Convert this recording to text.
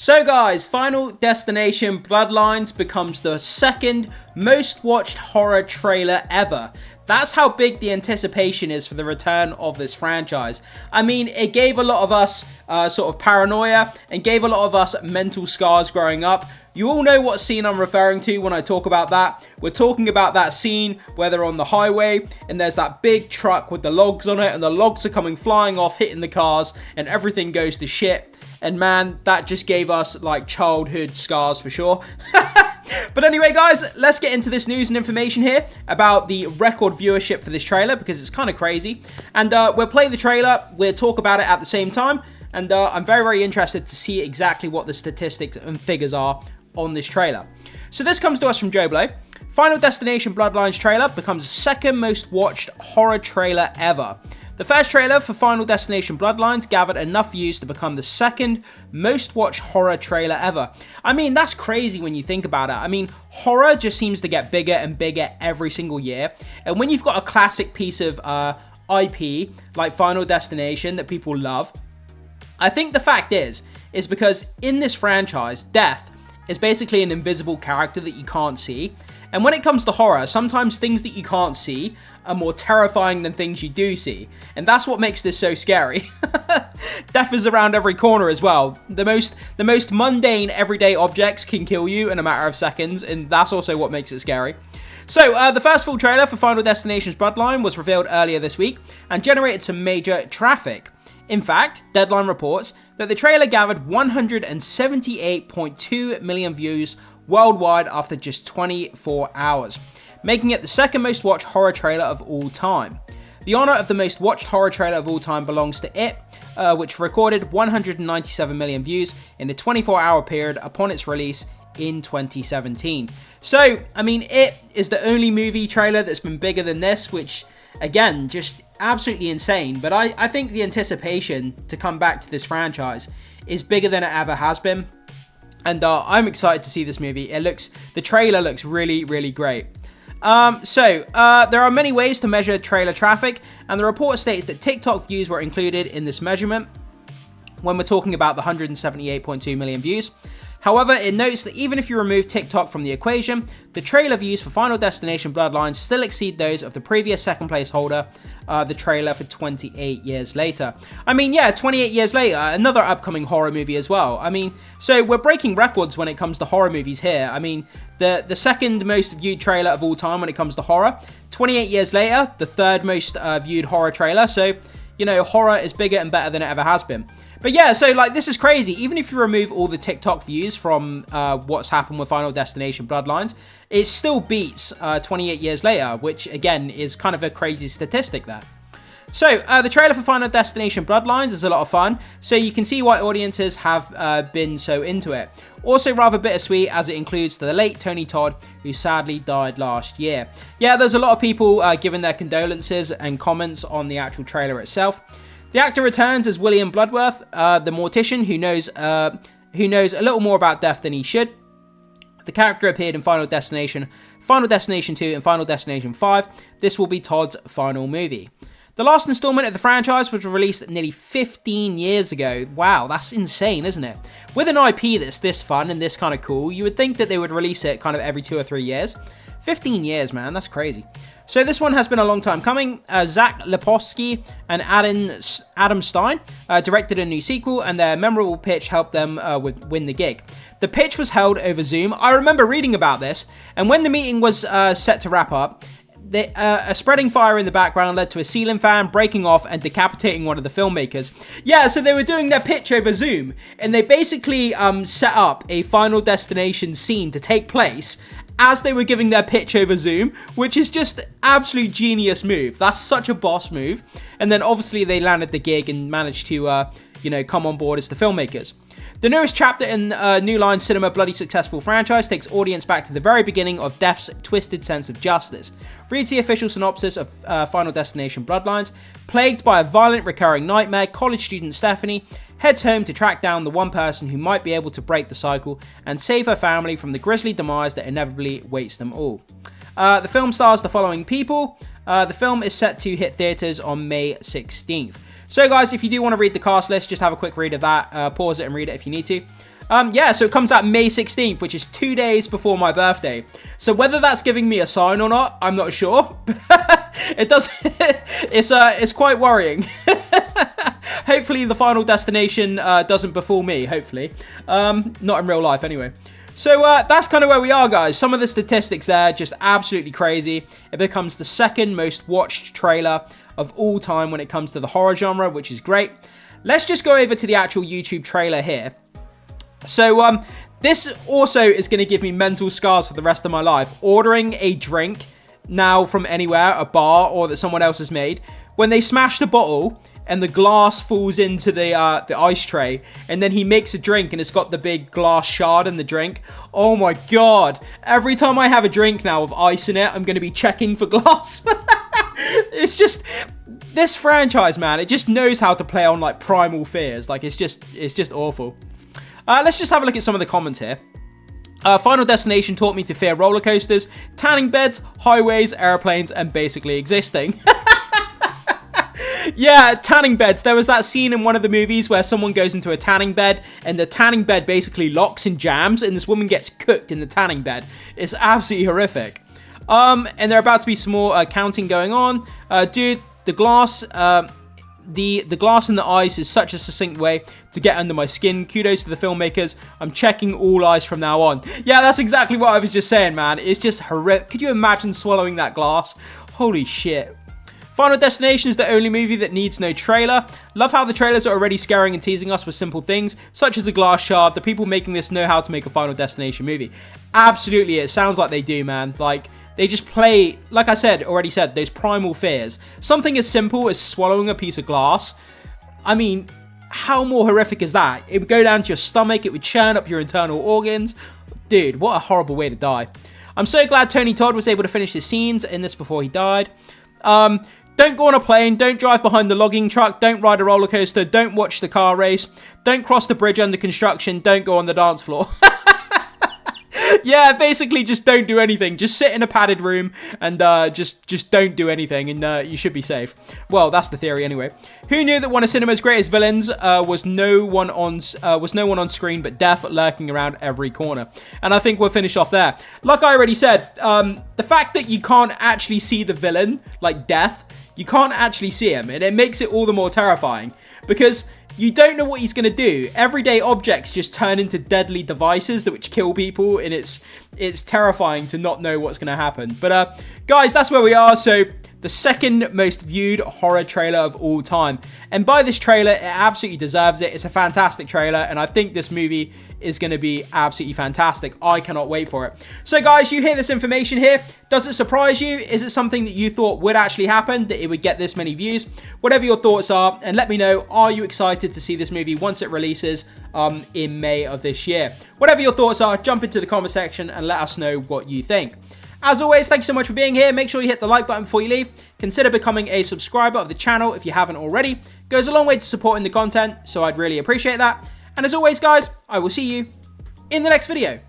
So guys, Final Destination Bloodlines becomes the second most watched horror trailer ever. That's how big the anticipation is for the return of this franchise. I mean, it gave a lot of us sort of paranoia and gave a lot of us mental scars growing up. You all know what scene I'm referring to when I talk about that. We're talking about that scene where they're on the highway and there's that big truck with the logs on it and the logs are coming flying off, hitting the cars, and everything goes to shit. And man, that just gave us like childhood scars for sure. But anyway, guys, let's get into this news and information here about the record viewership for this trailer because it's kind of crazy. And we'll play the trailer, we'll talk about it at the same time. And I'm very, very interested to see exactly what the statistics and figures are on this trailer. So this comes to us from Joe Blow. Final Destination Bloodlines trailer becomes the second most watched horror trailer ever. The first trailer for Final Destination Bloodlines gathered enough views to become the second most watched horror trailer ever. I mean, that's crazy when you think about it. I mean, horror just seems to get bigger and bigger every single year. And when you've got a classic piece of IP like Final Destination that people love, I think the fact is because in this franchise, death is basically an invisible character that you can't see. And when it comes to horror, sometimes things that you can't see are more terrifying than things you do see. And that's what makes this so scary. Death is around every corner as well. The most mundane everyday objects can kill you in a matter of seconds, and that's also what makes it scary. So, the first full trailer for Final Destination's Bloodline was revealed earlier this week and generated some major traffic. In fact, Deadline reports that the trailer gathered 178.2 million views worldwide after just 24 hours, making it the second most watched horror trailer of all time. The honor of the most watched horror trailer of all time belongs to It, which recorded 197 million views in a 24-hour period upon its release in 2017. So, I mean, It is the only movie trailer that's been bigger than this, which, again, just absolutely insane. But I think the anticipation to come back to this franchise is bigger than it ever has been. And I'm excited to see this movie. The trailer looks really, really great. There are many ways to measure trailer traffic, and the report states that TikTok views were included in this measurement when we're talking about the 178.2 million views. However, it notes that even if you remove TikTok from the equation, the trailer views for Final Destination Bloodlines still exceed those of the previous second place holder, the trailer for 28 years later. I mean, yeah, 28 years later, another upcoming horror movie as well. I mean, so we're breaking records when it comes to horror movies here. I mean, the second most viewed trailer of all time when it comes to horror. 28 years later, the third most viewed horror trailer. So, you know, horror is bigger and better than it ever has been. But yeah, so like this is crazy. Even if you remove all the TikTok views from what's happened with Final Destination Bloodlines, it still beats 28 years later, which again is kind of a crazy statistic there. So the trailer for Final Destination Bloodlines is a lot of fun, so you can see why audiences have been so into it. Also rather bittersweet as it includes the late Tony Todd, who sadly died last year. Yeah, there's a lot of people giving their condolences and comments on the actual trailer itself. The actor returns as William Bloodworth, the mortician who knows a little more about death than he should. The character appeared in Final Destination 2, and Final Destination 5. This will be Todd's final movie. The last installment of the franchise was released nearly 15 years ago. Wow, that's insane, isn't it? With an IP that's this fun and this kind of cool, you would think that they would release it kind of every 2 or 3 years. 15 years, man, that's crazy. So this one has been a long time coming. Zach Leposky and Adam Stein directed a new sequel, and their memorable pitch helped them win the gig. The pitch was held over Zoom. I remember reading about this, and when the meeting was set to wrap up, a spreading fire in the background led to a ceiling fan breaking off and decapitating one of the filmmakers. Yeah, so they were doing their pitch over Zoom, and they basically set up a Final Destination scene to take place as they were giving their pitch over Zoom, which is just absolute genius move. That's such a boss move. And then obviously they landed the gig and managed to, come on board as the filmmakers. The newest chapter in New Line Cinema bloody successful franchise takes audience back to the very beginning of Death's twisted sense of justice. Reads the official synopsis of Final Destination Bloodlines. Plagued by a violent recurring nightmare, college student Stephanie heads home to track down the one person who might be able to break the cycle and save her family from the grisly demise that inevitably waits them all. The film stars the following people. The film is set to hit theaters on May 16th. So guys, if you do want to read the cast list, just have a quick read of that. Pause it and read it if you need to. Yeah, so it comes out May 16th, which is 2 days before my birthday. So whether that's giving me a sign or not, I'm not sure. It does. It's quite worrying. Hopefully the Final Destination doesn't befall me, hopefully. Not in real life, anyway. So that's kind of where we are, guys. Some of the statistics there, just absolutely crazy. It becomes the second most watched trailer of all time when it comes to the horror genre, which is great. Let's just go over to the actual YouTube trailer here. So this also is going to give me mental scars for the rest of my life. Ordering a drink now from anywhere, a bar, or that someone else has made. When they smash the bottle and the glass falls into the ice tray, and then he makes a drink and it's got the big glass shard in the drink. Oh my god. Every time I have a drink now with ice in it, I'm going to be checking for glass. It's just, this franchise, man, it just knows how to play on like primal fears. Like it's just awful. Let's just have a look at some of the comments here. Final Destination taught me to fear roller coasters, tanning beds, highways, airplanes, and basically existing. Yeah, tanning beds. There was that scene in one of the movies where someone goes into a tanning bed and the tanning bed basically locks and jams and this woman gets cooked in the tanning bed. It's absolutely horrific. And there are about to be some more counting going on. Dude, the glass... The glass in the ice is such a succinct way to get under my skin. Kudos to the filmmakers. I'm checking all eyes from now on. Yeah, that's exactly what I was just saying, man. It's just horrific. Could you imagine swallowing that glass? Holy shit. Final Destination is the only movie that needs no trailer. Love how the trailers are already scaring and teasing us with simple things, such as the glass shard. The people making this know how to make a Final Destination movie. Absolutely, it sounds like they do, man. Like... they just play, like I already said, those primal fears. Something as simple as swallowing a piece of glass. I mean, how more horrific is that? It would go down to your stomach. It would churn up your internal organs. Dude, what a horrible way to die. I'm so glad Tony Todd was able to finish his scenes in this before he died. Don't go on a plane. Don't drive behind the logging truck. Don't ride a roller coaster. Don't watch the car race. Don't cross the bridge under construction. Don't go on the dance floor. Yeah, basically just don't do anything. Just sit in a padded room and just don't do anything and you should be safe. Well, that's the theory anyway. Who knew that one of cinema's greatest villains was no one on screen but death lurking around every corner? And I think we'll finish off there. Like I already said, the fact that you can't actually see the villain, like death, you can't actually see him, and it makes it all the more terrifying because you don't know what he's going to do. Everyday objects just turn into deadly devices that which kill people, and it's terrifying to not know what's going to happen. But guys, that's where we are. So the second most viewed horror trailer of all time. And by this trailer, it absolutely deserves it. It's a fantastic trailer, and I think this movie is going to be absolutely fantastic. I cannot wait for it. So guys, you hear this information here. Does it surprise you? Is it something that you thought would actually happen, that it would get this many views? Whatever your thoughts are, and let me know, are you excited to see this movie once it releases in May of this year? Whatever your thoughts are, jump into the comment section and let us know what you think. As always, thank you so much for being here. Make sure you hit the like button before you leave. Consider becoming a subscriber of the channel if you haven't already. It goes a long way to supporting the content, so I'd really appreciate that. And as always, guys, I will see you in the next video.